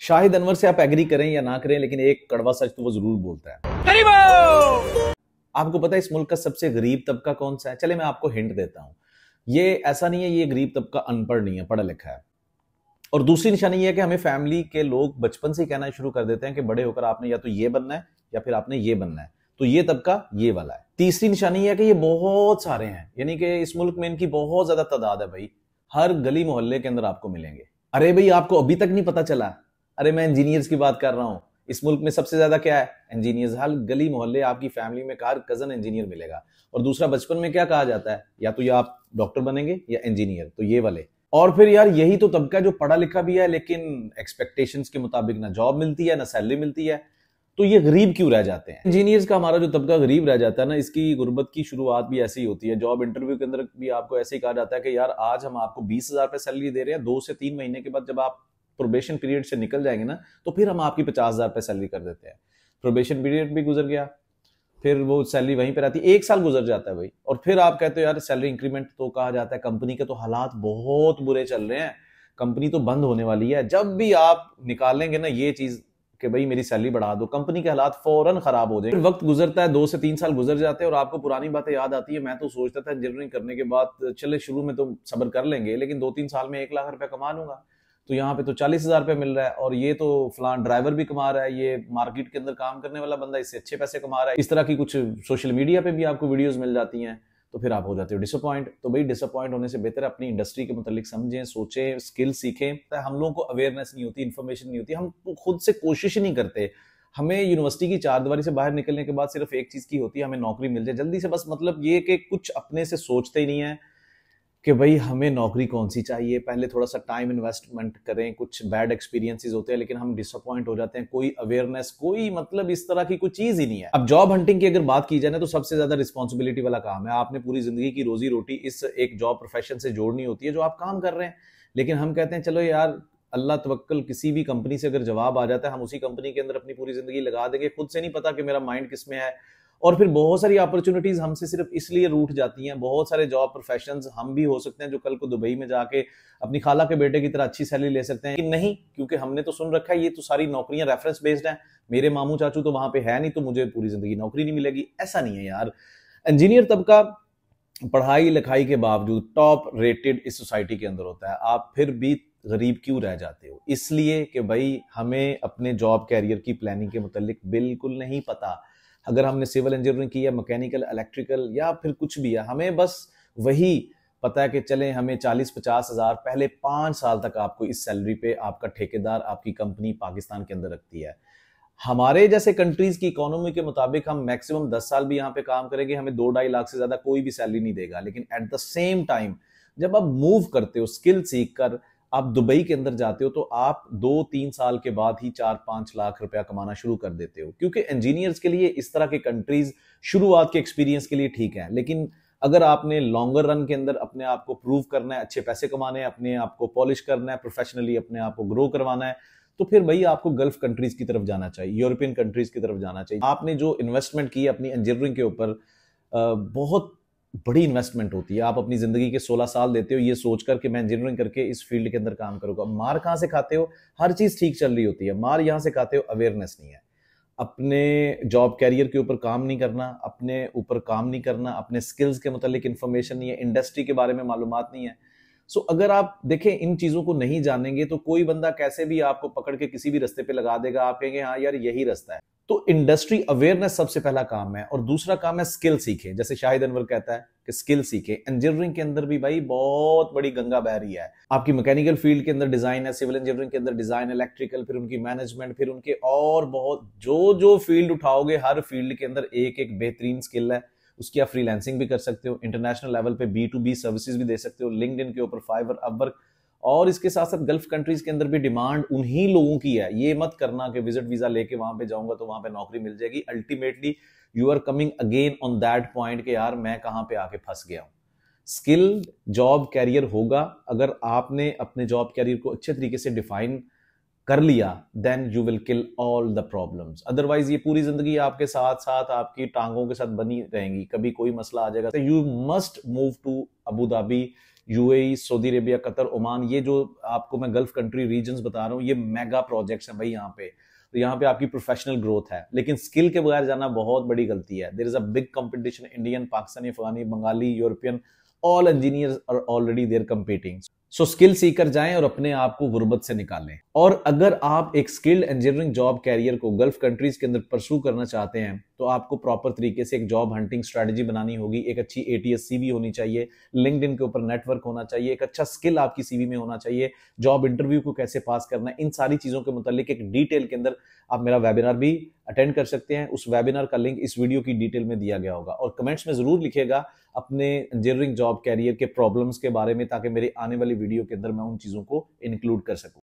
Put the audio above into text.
शाहिद अनवर से आप एग्री करें या ना करें, लेकिन एक कड़वा सच तो वो जरूर बोलता है। आपको पता है इस मुल्क का सबसे गरीब तबका कौन सा है? चले मैं आपको हिंट देता हूं। ये ऐसा नहीं है, ये गरीब तबका अनपढ़ नहीं है, पढ़ा लिखा है। और दूसरी निशानी ये है कि हमें फैमिली के लोग बचपन से ही कहना शुरू कर देते हैं कि बड़े होकर आपने या तो ये बनना है या फिर आपने ये बनना है, तो ये तबका ये वाला है। तीसरी निशानी है कि ये बहुत सारे हैं, यानी कि इस मुल्क में इनकी बहुत ज्यादा तादाद है भाई। हर गली मोहल्ले के अंदर आपको मिलेंगे। अरे भाई आपको अभी तक नहीं पता चला? अरे मैं इंजीनियर्स की बात कर रहा हूं। इस मुल्क में सबसे ज्यादा क्या है? इंजीनियर्स। हर गली मोहल्ले आपकी फैमिली में हर कजन इंजीनियर मिलेगा। और दूसरा, बचपन में क्या कहा जाता है? या तो ये आप डॉक्टर बनेंगे या इंजीनियर, तो ये वाले। और फिर यार यही तो तबका जो पढ़ा लिखा भी है लेकिन एक्सपेक्टेशंस के मुताबिक ना जॉब मिलती है ना सैलरी मिलती है, तो ये गरीब क्यों रह जाते हैं? इंजीनियर्स का हमारा जो तबका गरीब रह जाता है ना, इसकी गुर्बत की शुरुआत भी ऐसी ही होती है। जॉब इंटरव्यू के अंदर भी आपको ऐसे ही कहा जाता है कि यार आज हम आपको 20,000 रुपए सैलरी दे रहे हैं, 2 से 3 महीने के बाद जब आप प्रोबेशन पीरियड से निकल जाएंगे ना, तो फिर हम आपकी 50,000 रुपए सैलरी कर देते हैं। प्रोबेशन पीरियड भी गुजर गया, फिर वो सैलरी वहीं पे रहती है, 1 साल गुजर जाता है भाई, और फिर आप कहते हो यार सैलरी इंक्रीमेंट। तो कहा जाता है कंपनी के तो हालात बहुत बुरे चल रहे हैं, कंपनी तो बंद होने वाली है। जब भी आप निकालेंगे ना ये चीज कि भाई मेरी सैलरी बढ़ा दो, कंपनी के हालात फौरन खराब हो जाएंगे। फिर वक्त गुजरता है, 2 से 3 साल गुजर जाते हैं और आपको पुरानी बातें याद आती है। मैं तो सोचता था इंजीनियरिंग करने के बाद चले शुरू में तो सब्र कर लेंगे, लेकिन 2-3 साल में 1 लाख रुपया कमा लूंगा। तो यहाँ पे तो 40,000 रुपये मिल रहा है, और ये तो फलान ड्राइवर भी कमा रहा है, ये मार्केट के अंदर काम करने वाला बंदा इससे अच्छे पैसे कमा रहा है। इस तरह की कुछ सोशल मीडिया पे भी आपको वीडियोस मिल जाती हैं, तो फिर आप हो जाते हो डिसअपॉइंट। तो भाई डिसअपॉइंट होने से बेहतर अपनी इंडस्ट्री के मुतालिक समझें, सोचें, स्किल सीखें। हम लोगों को अवेयरनेस नहीं होती, इन्फॉर्मेशन नहीं होती, हम खुद से कोशिश ही नहीं करते। हमें यूनिवर्सिटी की चारदीवारी से बाहर निकलने के बाद सिर्फ एक चीज की होती है, हमें नौकरी मिल जाए जल्दी से, बस मतलब ये कि कुछ अपने से सोचते ही नहीं है कि भाई हमें नौकरी कौन सी चाहिए। पहले थोड़ा सा टाइम इन्वेस्टमेंट करें, कुछ बैड एक्सपीरियंसेस होते हैं लेकिन हम डिसअपॉइंट हो जाते हैं। कोई अवेयरनेस, कोई मतलब इस तरह की कोई चीज ही नहीं है। अब जॉब हंटिंग की अगर बात की जाए ना, तो सबसे ज्यादा रिस्पॉन्सिबिलिटी वाला काम है। आपने पूरी जिंदगी की रोजी रोटी इस एक जॉब प्रोफेशन से जोड़नी होती है जो आप काम कर रहे हैं। लेकिन हम कहते हैं चलो यार अल्लाह तवक्कल, किसी भी कंपनी से अगर जवाब आ जाता है हम उसी कंपनी के अंदर अपनी पूरी जिंदगी लगा देंगे। खुद से नहीं पता कि मेरा माइंड किस में है। और फिर बहुत सारी अपॉर्चुनिटीज हमसे सिर्फ इसलिए रूठ जाती हैं। बहुत सारे जॉब प्रोफेशंस हम भी हो सकते हैं जो कल को दुबई में जाके अपनी खाला के बेटे की तरह अच्छी सैलरी ले सकते हैं, कि नहीं, क्योंकि हमने तो सुन रखा है ये तो सारी नौकरियां रेफरेंस बेस्ड हैं, मेरे मामू चाचू तो वहां पे है नहीं, तो मुझे पूरी जिंदगी नौकरी नहीं मिलेगी। ऐसा नहीं है यार। इंजीनियर तबका पढ़ाई लिखाई के बावजूद टॉप रेटेड इस सोसाइटी के अंदर होता है, आप फिर भी गरीब क्यों रह जाते हो? इसलिए कि भाई हमें अपने जॉब कैरियर की प्लानिंग के मुतालिक बिल्कुल नहीं पता। अगर हमने सिविल इंजीनियरिंग की है, मैकेनिकल, इलेक्ट्रिकल या फिर कुछ भी है, हमें बस वही पता है कि चले हमें 40-50 हजार पहले 5 साल तक आपको इस सैलरी पे आपका ठेकेदार, आपकी कंपनी पाकिस्तान के अंदर रखती है। हमारे जैसे कंट्रीज की इकोनॉमी के मुताबिक हम मैक्सिमम 10 साल भी यहाँ पे काम करेंगे, हमें 2-2.5 लाख से ज्यादा कोई भी सैलरी नहीं देगा। लेकिन एट द सेम टाइम जब आप मूव करते हो, स्किल सीख कर आप दुबई के अंदर जाते हो, तो आप 2-3 साल के बाद ही 4-5 लाख रुपया कमाना शुरू कर देते हो। क्योंकि इंजीनियर्स के लिए इस तरह के कंट्रीज शुरुआत के एक्सपीरियंस के लिए ठीक है, लेकिन अगर आपने लॉन्गर रन के अंदर अपने आप को प्रूव करना है, अच्छे पैसे कमाने हैं, अपने आप को पॉलिश करना है, प्रोफेशनली अपने आप को ग्रो करवाना है, तो फिर भाई आपको गल्फ कंट्रीज की तरफ जाना चाहिए, यूरोपियन कंट्रीज की तरफ जाना चाहिए। आपने जो इन्वेस्टमेंट की अपनी इंजीनियरिंग के ऊपर, बहुत बड़ी इन्वेस्टमेंट होती है। आप अपनी जिंदगी के 16 साल देते हो ये सोचकर कि मैं इंजीनियरिंग करके इस फील्ड के अंदर काम करूंगा। मार कहां से खाते हो? हर चीज ठीक चल रही होती है, मार यहां से खाते हो अवेयरनेस नहीं है। अपने जॉब कैरियर के ऊपर काम नहीं करना, अपने ऊपर काम नहीं करना, अपने स्किल्स के मुतालिक इंफॉर्मेशन नहीं है, इंडस्ट्री के बारे में मालूमात नहीं है। सो अगर आप देखें इन चीजों को नहीं जानेंगे तो कोई बंदा कैसे भी आपको पकड़ के किसी भी रास्ते पे लगा देगा, आप कहेंगे हाँ यार यही रास्ता है। तो इंडस्ट्री अवेयरनेस सबसे पहला काम है, और दूसरा काम है स्किल सीखे। जैसे शाहिद अनवर कहता है कि स्किल सीखे। इंजीनियरिंग के अंदर भी भाई बहुत बड़ी गंगा बह रही है। आपकी मैकेनिकल फील्ड के अंदर डिजाइन है, सिविल इंजीनियरिंग के अंदर डिजाइन, इलेक्ट्रिकल, फिर उनकी मैनेजमेंट, फिर उनके और बहुत जो जो फील्ड उठाओगे हर फील्ड के अंदर एक एक बेहतरीन स्किल है। उसकी आप फ्रीलांसिंग भी कर सकते हो, इंटरनेशनल लेवल पे B2B सर्विसेज भी दे सकते हो, लिंक्डइन के ऊपर, फाइवर, अपवर्क। और इसके साथ साथ गल्फ कंट्रीज के अंदर भी डिमांड उन्हीं लोगों की है। ये मत करना कि विजिट वीजा लेके वहां पे जाऊंगा तो वहां पे नौकरी मिल जाएगी। Ultimately you are coming again on that point कि यार मैं कहां पे आके फंस गया हूं। स्किल जॉब कैरियर होगा अगर आपने अपने जॉब कैरियर को अच्छे तरीके से डिफाइन कर लिया, then you will kill all the problems. Otherwise ये पूरी जिंदगी आपके साथ साथ आपकी टांगों के साथ बनी रहेंगी, कभी कोई मसला आ जाएगा तो you must move to Abu Dhabi UAE, Saudi Arabia, Qatar, Oman, ये जो आपको मैं गल्फ कंट्री रीजन्स बता रहा हूँ, ये मेगा प्रोजेक्ट्स हैं भाई यहाँ पे। तो यहाँ पे आपकी प्रोफेशनल ग्रोथ है, लेकिन स्किल के बगैर जाना बहुत बड़ी गलती है। There is a big competition, Indian, Pakistani, Afghani, Bengali, European, all engineers are already there competing. So skill seeker जाएं और अपने आप को गुर्बत से निकालें। और अगर आप एक स्किल्ड इंजीनियरिंग जॉब कैरियर को गल्फ कंट्रीज के अंदर परसू करना चाहते हैं, तो आपको प्रॉपर तरीके से एक जॉब हंटिंग स्ट्रेटजी बनानी होगी। एक अच्छी एटीएस सीवी होनी चाहिए, लिंक्डइन के ऊपर नेटवर्क होना चाहिए, एक अच्छा स्किल आपकी सीवी में होना चाहिए, जॉब इंटरव्यू को कैसे पास करना है, इन सारी चीजों के मुतालिक एक डिटेल के अंदर आप मेरा वेबिनार भी अटेंड कर सकते हैं। उस वेबिनार का लिंक इस वीडियो की डिटेल में दिया गया होगा। और कमेंट्स में जरूर लिखिएगा अपने इंजीनियरिंग जॉब कैरियर के प्रॉब्लम्स के बारे में, ताकि मेरे आने वाली वीडियो के अंदर मैं उन चीजों को इंक्लूड कर सकूं।